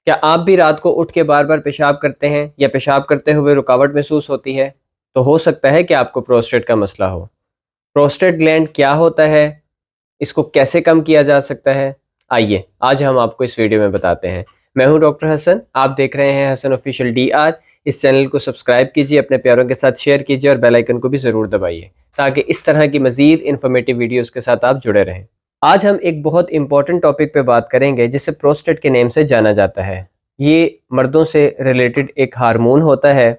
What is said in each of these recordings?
क्या आप भी रात को उठ के बार बार पेशाब करते हैं या पेशाब करते हुए रुकावट महसूस होती है? तो हो सकता है कि आपको प्रोस्टेट का मसला हो। प्रोस्टेट ग्लैंड क्या होता है? इसको कैसे कम किया जा सकता है? आइए आज हम आपको इस वीडियो में बताते हैं। मैं हूं डॉक्टर हसन, आप देख रहे हैं हसन ऑफिशियल DR। इस चैनल को सब्सक्राइब कीजिए, अपने प्यारों के साथ शेयर कीजिए और बेल आइकन को भी ज़रूर दबाइए ताकि इस तरह की मज़ीद इन्फॉर्मेटिव वीडियोज़ के साथ आप जुड़े रहें। आज हम एक बहुत इंपॉर्टेंट टॉपिक पे बात करेंगे जिसे प्रोस्टेट के नेम से जाना जाता है। ये मर्दों से रिलेटेड एक हार्मोन होता है,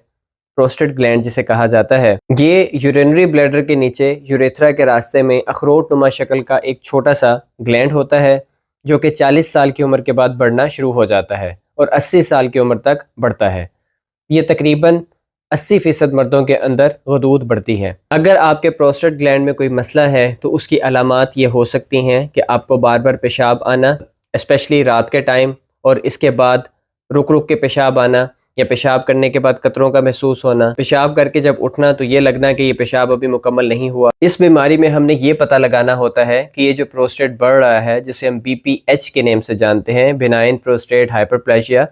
प्रोस्टेट ग्लैंड जिसे कहा जाता है। ये यूरिनरी ब्लैडर के नीचे यूरेथ्रा के रास्ते में अखरोट नुमा शक्ल का एक छोटा सा ग्लैंड होता है जो कि 40 साल की उम्र के बाद बढ़ना शुरू हो जाता है और 80 साल की उम्र तक बढ़ता है। ये तकरीबन 80% मर्दों के अंदर गदूद बढ़ती है। अगर आपके प्रोस्टेट ग्लैंड में कोई मसला है तो उसकी अलामात ये हो सकती हैं कि आपको बार बार पेशाब आना, स्पेशली रात के टाइम, और इसके बाद रुक रुक के पेशाब आना या पेशाब करने के बाद कतरों का महसूस होना, पेशाब करके जब उठना तो ये लगना कि ये पेशाब अभी मुकम्मल नहीं हुआ। इस बीमारी में हमने ये पता लगाना होता है कि ये जो प्रोस्टेट बढ़ रहा है, जिसे हम BPH के नेम से जानते हैं, बिनाइन प्रोस्टेट हाइपरप्लेजिया,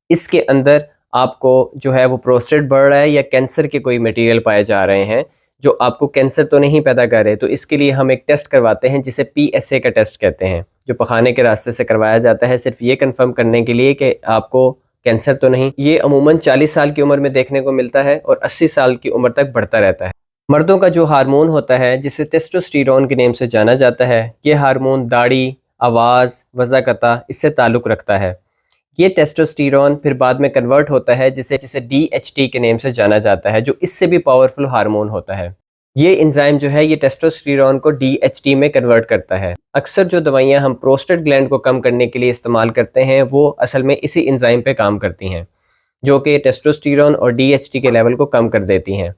इसके अंदर आपको जो है वो प्रोस्टेट बढ़ रहा है या कैंसर के कोई मटेरियल पाए जा रहे हैं जो आपको कैंसर तो नहीं पैदा कर रहे। तो इसके लिए हम एक टेस्ट करवाते हैं जिसे PSA का टेस्ट कहते हैं, जो पखाने के रास्ते से करवाया जाता है, सिर्फ ये कंफर्म करने के लिए कि आपको कैंसर तो नहीं। ये अमूमन 40 साल की उम्र में देखने को मिलता है और 80 साल की उम्र तक बढ़ता रहता है। मर्दों का जो हार्मोन होता है जिसे टेस्टोस्टेरोन के नेम से जाना जाता है, ये हार्मोन दाढ़ी, आवाज़, वज़ाकता इससे ताल्लुक़ रखता है। ये टेस्टोस्टेरोन फिर बाद में कन्वर्ट होता है जिसे DHT के नेम से जाना जाता है, जो इससे भी पावरफुल हार्मोन होता है। ये एंजाइम जो है ये टेस्टोस्टेरोन को DHT में कन्वर्ट करता है। अक्सर जो दवाइयाँ हम प्रोस्टेट ग्लैंड को कम करने के लिए इस्तेमाल करते हैं वो असल में इसी एंजाइम पे काम करती हैं, जो कि टेस्टोस्टेरोन और DHT के लेवल को कम कर देती हैं।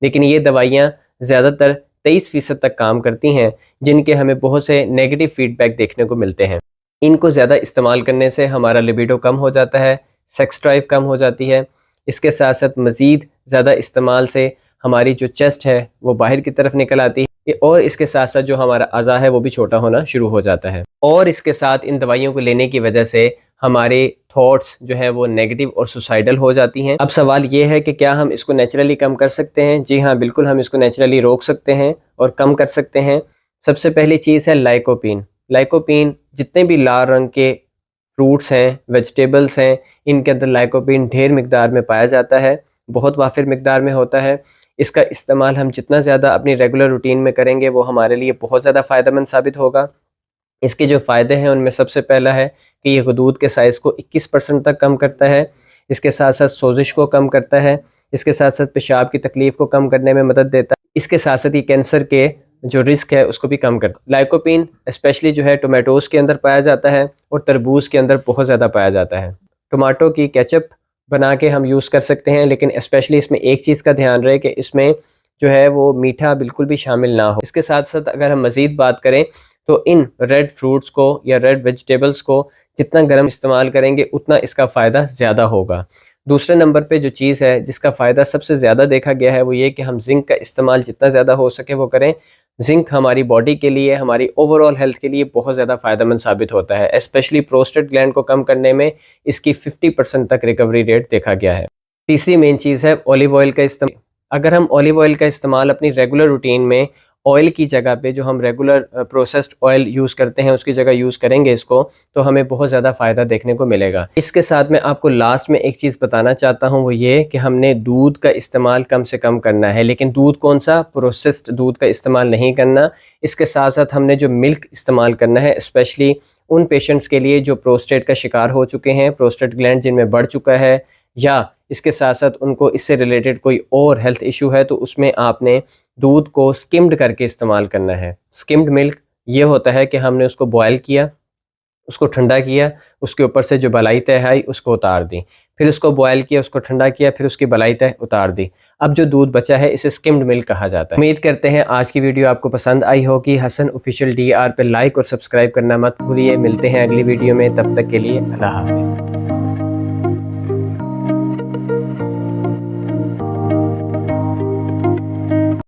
लेकिन ये दवाइयाँ ज़्यादातर 23% तक काम करती हैं, जिनके हमें बहुत से नेगेटिव फीडबैक देखने को मिलते हैं। इनको ज़्यादा इस्तेमाल करने से हमारा लिबिडो कम हो जाता है, सेक्स ड्राइव कम हो जाती है। इसके साथ साथ मज़ीद ज़्यादा इस्तेमाल से हमारी जो चेस्ट है वो बाहर की तरफ निकल आती है और इसके साथ साथ जो हमारा अज़ा है वो भी छोटा होना शुरू हो जाता है। और इसके साथ इन दवाइयों को लेने की वजह से हमारे थॉट्स जो है वो नेगेटिव और सुसाइडल हो जाती हैं। अब सवाल ये है कि क्या हम इसको नेचुरली कम कर सकते हैं? जी हाँ, बिल्कुल हम इसको नेचुरली रोक सकते हैं और कम कर सकते हैं। सबसे पहली चीज़ है लाइकोपीन। लाइकोपीन, जितने भी लाल रंग के फ्रूट्स हैं, वेजिटेबल्स हैं, इनके अंदर लाइकोपीन ढेर मिकदार में पाया जाता है, बहुत वाफिर मिकदार में होता है। इसका इस्तेमाल हम जितना ज़्यादा अपनी रेगुलर रूटीन में करेंगे वो हमारे लिए बहुत ज़्यादा फ़ायदेमंद साबित होगा। इसके जो फ़ायदे हैं उनमें सबसे पहला है कि ये गदूद के साइज़ को 21% तक कम करता है। इसके साथ साथ सोजिश को कम करता है। इसके साथ साथ पेशाब की तकलीफ़ को कम करने में मदद देता है। इसके साथ साथ ये कैंसर के जो रिस्क है उसको भी कम करता है। लाइकोपीन स्पेशली जो है टोमेटोज़ के अंदर पाया जाता है और तरबूज के अंदर बहुत ज़्यादा पाया जाता है। टमाटो की केचप बना के हम यूज़ कर सकते हैं, लेकिन स्पेशली इसमें एक चीज़ का ध्यान रहे कि इसमें जो है वो मीठा बिल्कुल भी शामिल ना हो। इसके साथ साथ अगर हम मज़ीद बात करें तो इन रेड फ्रूट्स को या रेड वेजिटेबल्स को जितना गर्म इस्तेमाल करेंगे उतना इसका फ़ायदा ज़्यादा होगा। दूसरे नंबर पे जो चीज़ है जिसका फ़ायदा सबसे ज़्यादा देखा गया है वो ये कि हम जिंक का इस्तेमाल जितना ज़्यादा हो सके वो करें। जिंक हमारी बॉडी के लिए, हमारी ओवरऑल हेल्थ के लिए बहुत ज़्यादा फ़ायदेमंद साबित होता है। स्पेशली प्रोस्टेट ग्लैंड को कम करने में इसकी 50% तक रिकवरी रेट देखा गया है। तीसरी मेन चीज़ है ऑलिव ऑयल का इस्तेमाल। अगर हम ऑलिव ऑयल का इस्तेमाल अपनी रेगुलर रूटीन में ऑयल की जगह पे, जो हम रेगुलर प्रोसेस्ड ऑयल यूज़ करते हैं उसकी जगह यूज़ करेंगे इसको, तो हमें बहुत ज़्यादा फ़ायदा देखने को मिलेगा। इसके साथ मैं आपको लास्ट में एक चीज़ बताना चाहता हूँ, वो ये कि हमने दूध का इस्तेमाल कम से कम करना है, लेकिन दूध कौन सा? प्रोसेस्ड दूध का इस्तेमाल नहीं करना। इसके साथ साथ हमने जो मिल्क इस्तेमाल करना है, स्पेशली उन पेशेंट्स के लिए जो प्रोस्टेट का शिकार हो चुके हैं, प्रोस्टेट ग्लैंड जिनमें बढ़ चुका है, या इसके साथ साथ उनको इससे रिलेटेड कोई और हेल्थ इशू है, तो उसमें आपने दूध को स्किम्ड करके इस्तेमाल करना है। स्किम्ड मिल्क ये होता है कि हमने उसको बॉयल किया, उसको ठंडा किया, उसके ऊपर से जो बलाई तय है उसको उतार दी, फिर उसको बॉयल किया, उसको ठंडा किया, फिर उसकी बलाई तय उतार दी। अब जो दूध बचा है इसे स्किम्ड मिल्क कहा जाता है। उम्मीद करते हैं आज की वीडियो आपको पसंद आई होगी। हसन ऑफिशियल DR पे लाइक और सब्सक्राइब करना मत भूलिए। मिलते हैं अगली वीडियो में, तब तक के लिए अल्लाह हाफिज़।